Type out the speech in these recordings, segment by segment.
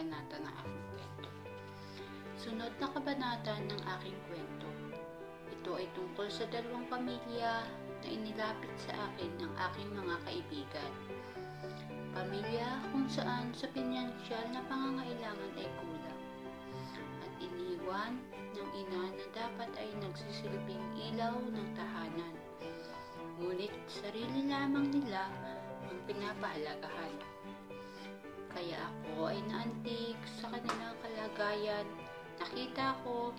kabanata ng aking kwento. Sunod na kabanata ng aking kwento. Ito ay tungkol sa dalawang pamilya na inilapit sa akin ng aking mga kaibigan. Pamilya kung saan sa pinansyal na pangangailangan ay kulang at iniwan ng ina na dapat ay nagsisilbing ilaw ng tahanan. Ngunit sarili lamang nila ang pinapahalagahan. Kaya ako ay naantig sa kanilang kalagayan. Nakita ko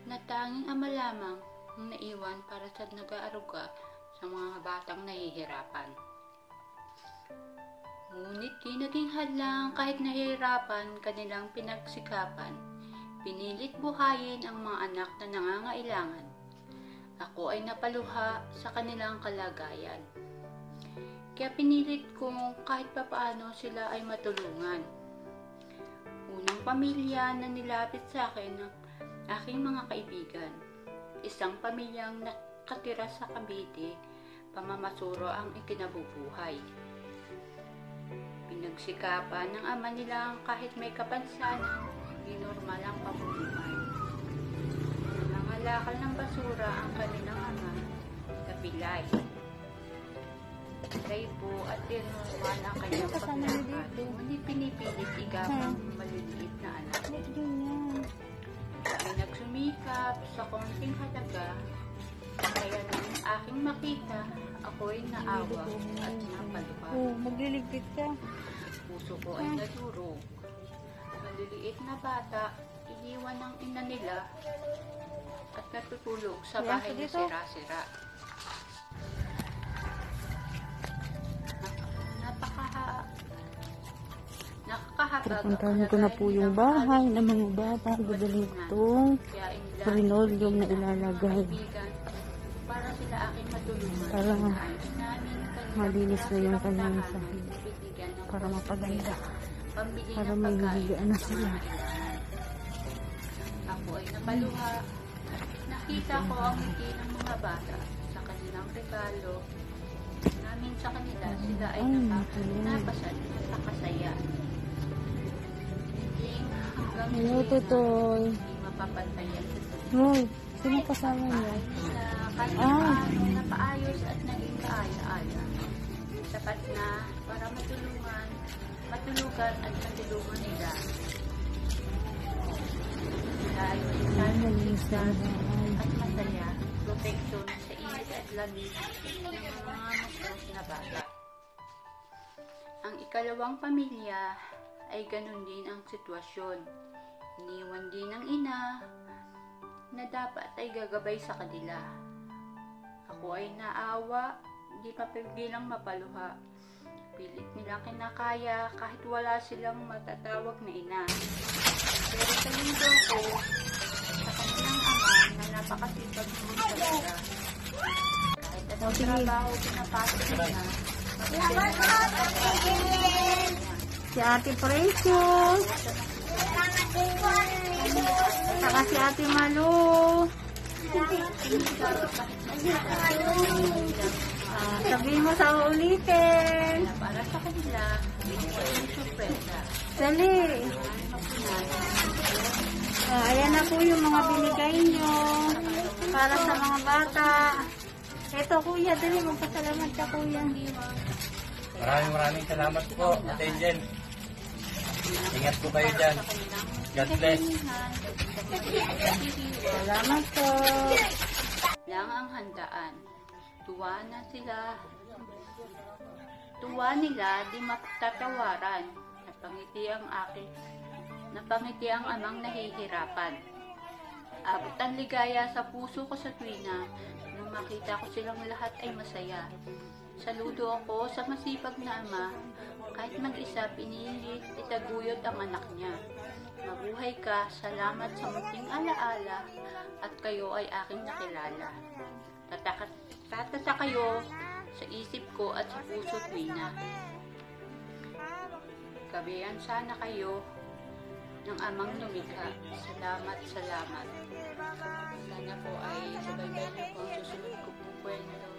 na tanging ama lamang ang naiwan para sa nag-aaruga sa mga batang nahihirapan. Ngunit di naging hadlang kahit nahihirapan kanilang pinagsikapan. Pinilit buhayin ang mga anak na nangangailangan. Ako ay napaluha sa kanilang kalagayan. Kaya pinilit kong kahit papaano sila ay matulungan. Unang pamilya na nilapit sa akin ng aking mga kaibigan. Isang pamilyang nakatira sa Cavite, pamamasuro ang ikinabubuhay. Pinagsikapan ng ama nilang kahit may kapansanan, di normal ang pamumuhay. Nangangalakal ng basura ang kanilang ama sa pilay. Tribo at normal ang kanyang paglakad. Ngunit pinipilit igapang maliliit na anak. May nagsumikap sa konting halaga, kaya nung aking makita, ako'y naawa at napaluha. Magliligpit ka. Puso ko ay nadurog. Maliliit na bata, iniwan ng ina nila at natutulog sa bahay na sira-sira. Pupuntahan ko na po yung bahay ng mga bata. Dadalhin ko itong linoleum na ilalagay. Para sila aking matulungan. Para malinis na yung kanyang sahig. Para mapaganda. Para may hihigaan na sila. Ako ay napaluha. Nakita ko ang ngiti ng mga bata sa kanilang regalo. Namin sa kanila, sila ay napakasaya. Hello, Totoy. Hindi mapapantayan sa Hoy, sino kasama niya? Napaayos at naging kaaya-aya. Sapat na para matulugan at matulungan nila. Dahil sa at masaya, proteksyon sa init at lamig ng mga masas na bata. Ang ikalawang pamilya ay ganun din ang sitwasyon. Iniwan din ng ina na dapat ay gagabay sa kanila. Ako ay naawa, di mapigilang mapaluha. Pilit nilang kinakaya kahit wala silang matatawag na ina. Pero sa linggo ko, sa kanilang ama na napakasipag mo sa kanila. Kahit anong trabaho pinapasok nila, Si Ate Precious. Saka si Ate Malu. Sabihin mo sa uulitin. para sa kanila, yung surpresa. Dali. Ayan na po yung mga binigay nyo para sa mga bata. Ito kuya, dali magpasalamat ka kuya. Maraming salamat po, Ate Angel. Ingat po kayo dyan. God bless. Salamat po. Lang ang handaan. Tuwa nila di matatawaran. Napangiti ang amang nahihirapan. Abot ang ligaya sa puso ko sa tuwina nung makita ko silang lahat ay masaya. Saludo ako sa masipag na ama, kahit mag-isa pinilit itaguyod ang anak niya. Mabuhay ka, salamat sa munting alaala, at kayo ay aking nakilala. Tatata kayo sa isip ko at sa puso tuwina. Gabayan sana kayo ng amang lumikha. Salamat. Sana po ay sabay-bay niyo po ang susunod ko pong kwento.